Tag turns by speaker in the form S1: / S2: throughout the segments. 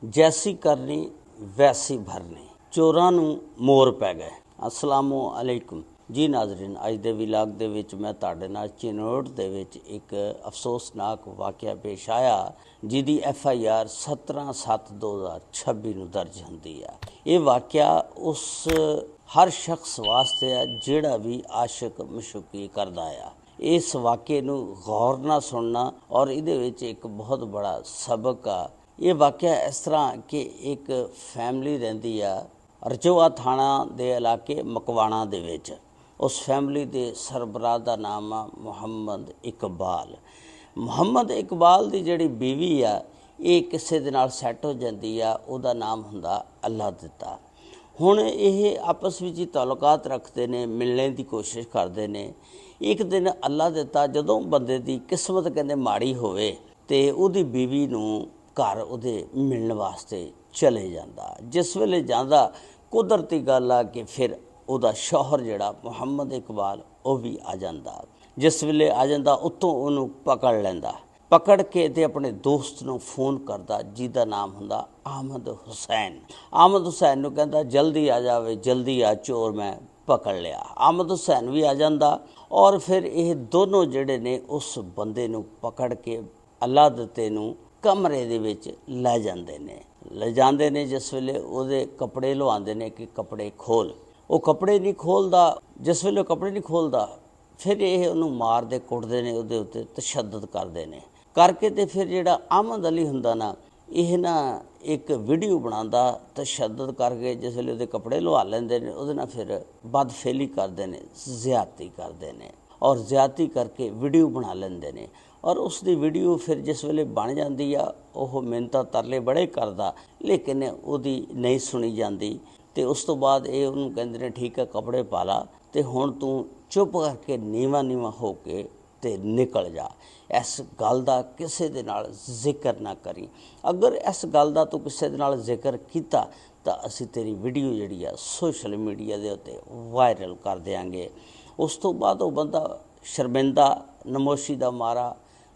S1: जैसी करनी वैसी भरनी, चोरां नूं मोर पै गए। अस्सलामु अलैकुम जी नाज़रीन, अज दे विलाग दे विच मैं तुहाडे नाल चिनोट दे विच एक अफसोसनाक वाक़या पेश आया जिहदी FIR 17/7/2026 नूं दर्ज हुंदी है। ये वाक़या उस हर शख्स वास्ते है जिहड़ा भी आशिक मशूकी करदा है। इस वाक़े नूं गौर नाल सुनना और इहदे विच एक बहुत बड़ा सबक आ। ये वाक़या इस तरह कि एक फैमिली रहिंदी आ रजोआ थाणा दे इलाके मकवाणा दे विच। उस फैमिली दे सरबराह दा नाम आ मुहम्मद इकबाल। मुहम्मद इकबाल दी जिहड़ी बीवी आ ये किसे दे नाल सैट हो जांदी आ, उहदा नाम हुंदा अल्लाह दित्ता। हुण ये आपस विच ही ताल्लुकात रखते ने, मिलने की कोशिश करते ने। एक दिन अल्लाह दित्ता जदों बंदे दी किस्मत कहंदे माड़ी होवे ते उहदी बीवी नूं घर उहदे मिलण वास्ते चले जांदा। जिस वेले जांदा कुदरती गल आ कि फिर उहदा शौहर जिहड़ा मुहम्मद इकबाल वो भी आ जांदा। जिस वेले आ जांदा उत्तों उहनूं पकड़ लैंदा, पकड़ के ते अपने दोस्त नूं फोन करदा जिहदा नाम हुंदा अहमद हुसैन। अहमद हुसैन नूं कहंदा जल्दी आ जावे, जल्दी आ, चोर मैं पकड़ लिया। अहमद हुसैन भी आ जांदा और फिर ये दोनों जिहड़े ने उस बंदे नूं पकड़ के अल्लाह दित्ते नूं कमरे दे विच लै जांदे ने। जिस वेले उहदे कपड़े लुआंदे ने कि कपड़े खोल, वो कपड़े नहीं खोलदा। जिस वेले कपड़े नहीं खोलदा फिर ये उहनूं मारदे कुटदे ने, उहदे उत्ते तशद्दद करदे ने। करके ते फिर जिहड़ा अहमद अली हुंदा ना, यह ना एक वीडियो बनांदा तशद्दद करके। जिस वेले उहदे कपड़े लुआ लैंदे ने उहदे नाल फिर बदफेली करदे ने, ज़्यादती करदे ने और ज़्यादती करके वीडियो बना लैंदे ने। और उसकी वीडियो फिर जिस वेले बन जाती आ, वह मिन्नतां तरले बड़े करदा लेकिन उहदी नहीं सुनी जाती। तो उस तो बाद ये उन्होंने कहते हैं ठीक है कपड़े पा ला तो हुण तू चुप करके नीवा नीवा हो के ते निकल जा, इस गल का किसी दे नाल जिक्र ना करी। अगर इस गल का तू किसी दे नाल जिक्र किया तो असी तेरी वीडियो जिहड़ी आ सोशल मीडिया के उत्ते वायरल कर देंगे। उस तो बाद वो बंदा शर्मिंदा नमोशी का मारा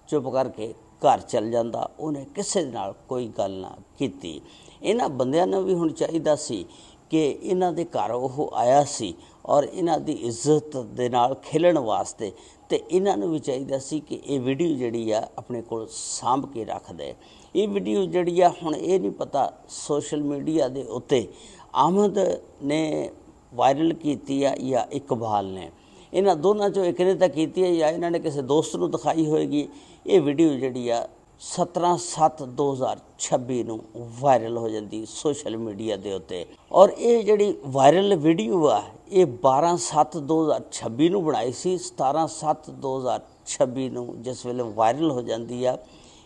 S1: चुप करके घर चल जाता। उन्हें किसी दे नाल कोई गल ना कीती। इन्हां बंदियां नूं भी हुण चाहीदा सी कि इन्हां दे घर वो आया सी और इन्हां दी इज्जत दे नाल खेलण वास्ते ते इन्हां नूं भी चाहीदा सी कि ये वीडियो जिहड़ी आ अपने कोल सांभ के रख दे। ये वीडियो जिहड़ी आ हुण ये नहीं पता सोशल मीडिया दे उत्ते अहमद ने वायरल कीती आ या इकबाल ने। इन्हां दोनों चों एक ने तां कीती है या इन्हां ने किसी दोस्त नूं दिखाई होएगी। ये वीडियो जिहड़ी आ 17/7/2026 नूं वायरल हो जाती सोशल मीडिया के उत्ते। और ये जिहड़ी वायरल वीडियो आ ये 12/7/2026 नूं बनाई सी। 17/7/2026 नूं जिस वेले वायरल हो जाती आ,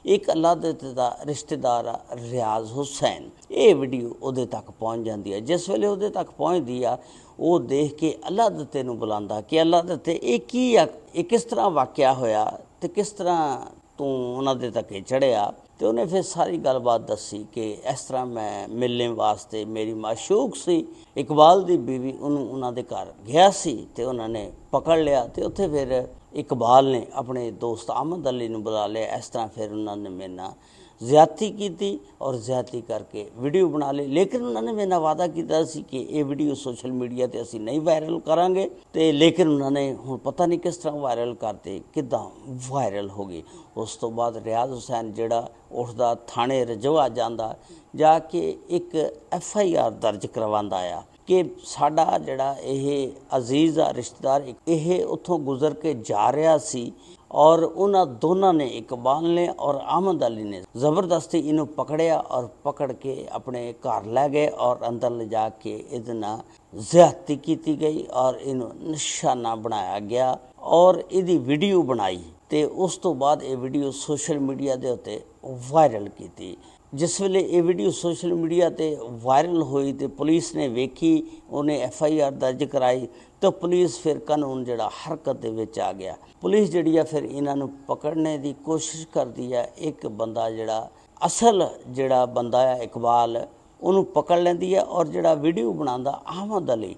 S1: एक अल्लाह दा रिश्तेदार आ रियाज हुसैन, ये वीडियो उहदे तक पहुँच जाती है। जिस वेले उहदे तक पहुँचती आ, वो देख के अल्लाह दित्ते नूं बुलांदा कि अल्लाह दित्ते ये की आ, ये किस तरह वाक़या होया ते किस तरह तू उन्हां दे तक चढ़िया। तो उन्हें फिर सारी गलबात दसी कि इस तरह मैं मिलने वास्ते मेरी माशूक सी इकबाल दी बीवी उन्हां दे घर गया सी ते उन्होंने पकड़ लिया। तो उत्थे फिर इकबाल ने अपने दोस्त अहमद अली नूं बुला लिया। इस तरह फिर उन्होंने मेरे नाल ज़्यादती की और ज़्यादती करके वीडियो बना ली। लेकिन उन्होंने मेरे नाल वादा किया सी कि ये वीडियो सोशल मीडिया ते असी नहीं वायरल करांगे। तो लेकिन उन्होंने हुण पता नहीं किस तरह वायरल करते, किदां वायरल हो गई। उस तो बाद रियाज हुसैन जिहड़ा उठदा थाणे रजोआ जांदा, जाके एक FIR दर्ज करवांदा आ कि साडा जिहड़ा ये अजीज़ आ रिश्तेदार ये उत्थों गुजर के जा रहा सी और उन्हां दोनों ने इकबाल ने और अहमद अली ने ज़बरदस्ती इनू पकड़िया और पकड़ के अपने घर लै गए और अंदर ले जाके इहदे नाल ज़्यादती की गई और इनू निशाना बनाया गया और इहदी वीडियो बनाई। तो उस तो बाद ये वीडियो सोशल मीडिया के उत्ते वायरल की। जिस वेले ये वीडियो सोशल मीडिया ते वायरल हुई तो पुलिस ने वेखी, उन्हें FIR दर्ज कराई। तो पुलिस फिर कानून जिहड़ा हरकत दे विच आ गया। पुलिस जिहड़ी आ फिर इन्हां नूं पकड़ने की कोशिश करती है। एक बंदा जिहड़ा असल जिहड़ा बंदा है इकबाल उन्होंने पकड़ लैंदी है और जिहड़ा वीडियो बनांदा अहमद अली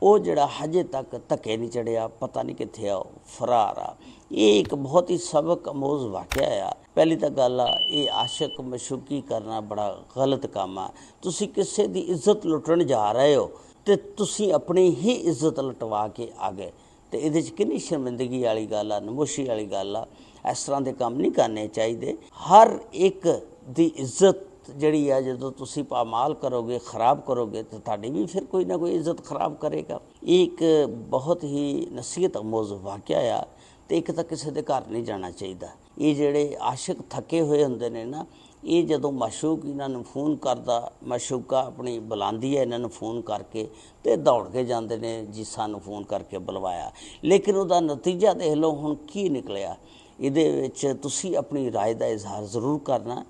S1: ਉਹ ਜਿਹੜਾ ਹਜੇ ਤੱਕ ਧੱਕੇ ਨਹੀਂ ਚੜਿਆ, ਪਤਾ ਨਹੀਂ ਕਿੱਥੇ ਆ, ਉਹ ਫਰਾਰ ਆ। ਇਹ ਇੱਕ ਬਹੁਤ ਹੀ ਸਬਕ ਅਮੋਜ਼ ਵਾਕਿਆ ਆ। ਪਹਿਲੀ ਤਾਂ ਗੱਲ ਆ, ਇਹ ਆਸ਼ਕ ਮਸ਼ੂਕੀ ਕਰਨਾ ਬੜਾ ਗਲਤ ਕੰਮ ਆ। ਤੁਸੀਂ ਕਿਸੇ ਦੀ ਇੱਜ਼ਤ ਲੁੱਟਣ ਜਾ ਰਹੇ ਹੋ ਤੇ ਤੁਸੀਂ ਆਪਣੀ ਹੀ ਇੱਜ਼ਤ ਲੁਟਵਾ ਕੇ ਆ ਗਏ, ਤੇ ਇਹਦੇ 'ਚ ਕਿੰਨੀ ਸ਼ਰਮਿੰਦਗੀ ਵਾਲੀ ਗੱਲ ਆ, ਨਮੋਸ਼ੀ ਵਾਲੀ ਗੱਲ ਆ। ਇਸ ਤਰ੍ਹਾਂ ਦੇ ਕੰਮ ਨਹੀਂ ਕਰਨੇ ਚਾਹੀਦੇ। ਹਰ ਇੱਕ ਦੀ ਇੱਜ਼ਤ ਜਿਹੜੀ ਆ ਜਦੋਂ ਤੁਸੀਂ ਪਾਮਾਲ ਕਰੋਗੇ, ਖਰਾਬ ਕਰੋਗੇ, ਤਾਂ ਤੁਹਾਡੀ ਵੀ ਫਿਰ ਕੋਈ ਨਾ ਕੋਈ ਇੱਜ਼ਤ ਖਰਾਬ ਕਰੇਗਾ। ਇਹ ਇੱਕ ਬਹੁਤ ਹੀ ਨਸੀਹਤ ਅਮੋਜ਼ ਵਾਕਿਆ ਆ। ਤੇ ਇੱਕ ਤਾਂ ਕਿਸੇ ਦੇ ਘਰ ਨਹੀਂ ਜਾਣਾ ਚਾਹੀਦਾ। ਇਹ ਜਿਹੜੇ ਆਸ਼ਿਕ ਥੱਕੇ ਹੋਏ ਹੁੰਦੇ ਨੇ ਨਾ, ਇਹ ਜਦੋਂ ਮਾਸ਼ੂਕ ਇਹਨਾਂ ਨੂੰ ਫੋਨ ਕਰਦਾ, ਮਾਸ਼ੂਕਾ ਆਪਣੀ ਬੁਲਾਉਂਦੀ ਹੈ ਇਹਨਾਂ ਨੂੰ ਫੋਨ ਕਰਕੇ, ਤੇ ਦੌੜ ਕੇ ਜਾਂਦੇ ਨੇ ਜੀ ਸਾਨੂੰ ਫੋਨ ਕਰਕੇ ਬੁਲਵਾਇਆ। ਲੇਕਿਨ ਉਹਦਾ ਨਤੀਜਾ ਦੇਖ ਲਓ ਹੁਣ ਕੀ ਨਿਕਲਿਆ। ਇਹਦੇ ਵਿੱਚ ਤੁਸੀਂ ਆਪਣੀ ਰਾਏ ਦਾ ਇਜ਼ਹਾਰ ਜ਼ਰੂਰ ਕਰਨਾ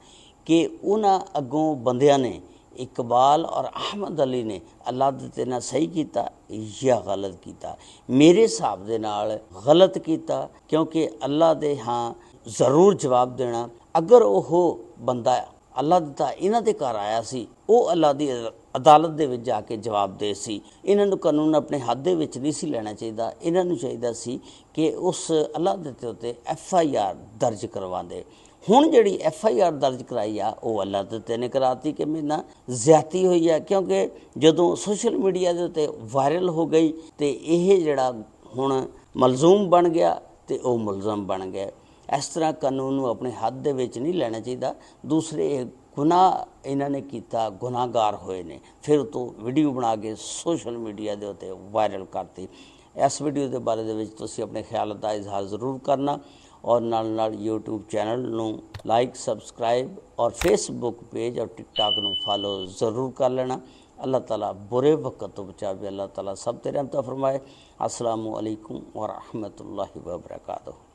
S1: ਕਿ ਉਹਨਾਂ ਅੱਗੋਂ ਬੰਦਿਆਂ ਨੇ, ਇਕਬਾਲ ਔਰ ਅਹਿਮਦ ਅਲੀ ਨੇ ਅੱਲਾ ਦੇ ਨਾਲ ਸਹੀ ਕੀਤਾ ਜਾਂ ਗਲਤ ਕੀਤਾ। ਮੇਰੇ ਹਿਸਾਬ ਦੇ ਨਾਲ ਗਲਤ ਕੀਤਾ, ਕਿਉਂਕਿ ਅੱਲਾ ਦੇ ਹਾਂ ਜ਼ਰੂਰ ਜਵਾਬ ਦੇਣਾ। ਅਗਰ ਉਹ ਬੰਦਾ ਅੱਲਾ ਦਾ ਇਹਨਾਂ ਦੇ ਘਰ ਆਇਆ ਸੀ, ਉਹ ਅੱਲਾ ਦੀ ਅਦਾਲਤ ਦੇ ਵਿੱਚ ਜਾ ਕੇ ਜਵਾਬ ਦੇ ਸੀ। ਇਹਨਾਂ ਨੂੰ ਕਾਨੂੰਨ ਆਪਣੇ ਹੱਥ ਦੇ ਵਿੱਚ ਨਹੀਂ ਸੀ ਲੈਣਾ ਚਾਹੀਦਾ। ਇਹਨਾਂ ਨੂੰ ਚਾਹੀਦਾ ਸੀ ਕਿ ਉਸ ਅੱਲਾ ਦੇ ਉੱਤੇ FIR ਦਰਜ ਕਰਵਾਉਂਦੇ। ਹੁਣ ਜਿਹੜੀ FIR ਦਰਜ ਕਰਾਈ ਆ, ਉਹ ਅੱਲਾ ਦੇ ਉੱਤੇ ਨੇ ਕਰਾਤੀ ਕਿ ਮੇਰੇ ਨਾਲ ਜ਼ਿਆਦਤੀ ਹੋਈ ਆ। ਕਿਉਂਕਿ ਜਦੋਂ ਸੋਸ਼ਲ ਮੀਡੀਆ ਦੇ ਉੱਤੇ ਵਾਇਰਲ ਹੋ ਗਈ ਤੇ ਇਹ ਜਿਹੜਾ ਹੁਣ ਮਲਜ਼ੂਮ ਬਣ ਗਿਆ ਤੇ ਉਹ ਮੁਲਜ਼ਮ ਬਣ ਗਿਆ। ਇਸ ਤਰ੍ਹਾਂ ਕਾਨੂੰਨ ਨੂੰ ਆਪਣੇ ਹੱਥ ਦੇ ਵਿੱਚ ਨਹੀਂ ਲੈਣਾ ਚਾਹੀਦਾ। ਦੂਸਰੇ ਗੁਨਾਹ ਇਹਨਾਂ ਨੇ ਕੀਤਾ, ਗੁਨਾਹਗਾਰ ਹੋਏ ਨੇ, ਫਿਰ ਤੋਂ ਵੀਡੀਓ ਬਣਾ ਕੇ ਸੋਸ਼ਲ ਮੀਡੀਆ ਦੇ ਉੱਤੇ ਵਾਇਰਲ ਕਰਤੀ। ਇਸ ਵੀਡੀਓ ਦੇ ਬਾਰੇ ਦੇ ਵਿੱਚ ਤੁਸੀਂ ਆਪਣੇ ਖਿਆਲ ਦਾ ਇਜ਼ਹਾਰ ਜ਼ਰੂਰ ਕਰਨਾ, ਔਰ ਨਾਲ YouTube ਚੈਨਲ ਨੂੰ ਲਾਈਕ, ਸਬਸਕ੍ਰਾਈਬ, ਔਰ Facebook ਪੇਜ ਔਰ TikTok ਨੂੰ ਫਾਲੋ ਜ਼ਰੂਰ ਕਰ ਲੈਣਾ। ਅੱਲਾਹ ਤਾਲਾ ਬੁਰੇ ਵਕਤ ਤੋਂ ਬਚਾਵੇ। ਅੱਲਾਹ ਤਾਲਾ ਸਭ ਤੇ ਰਹਿਮਤ ਫਰਮਾਏ। अस्सलामु अलैकुम व रहमतुल्लाहि व बरकातुहू।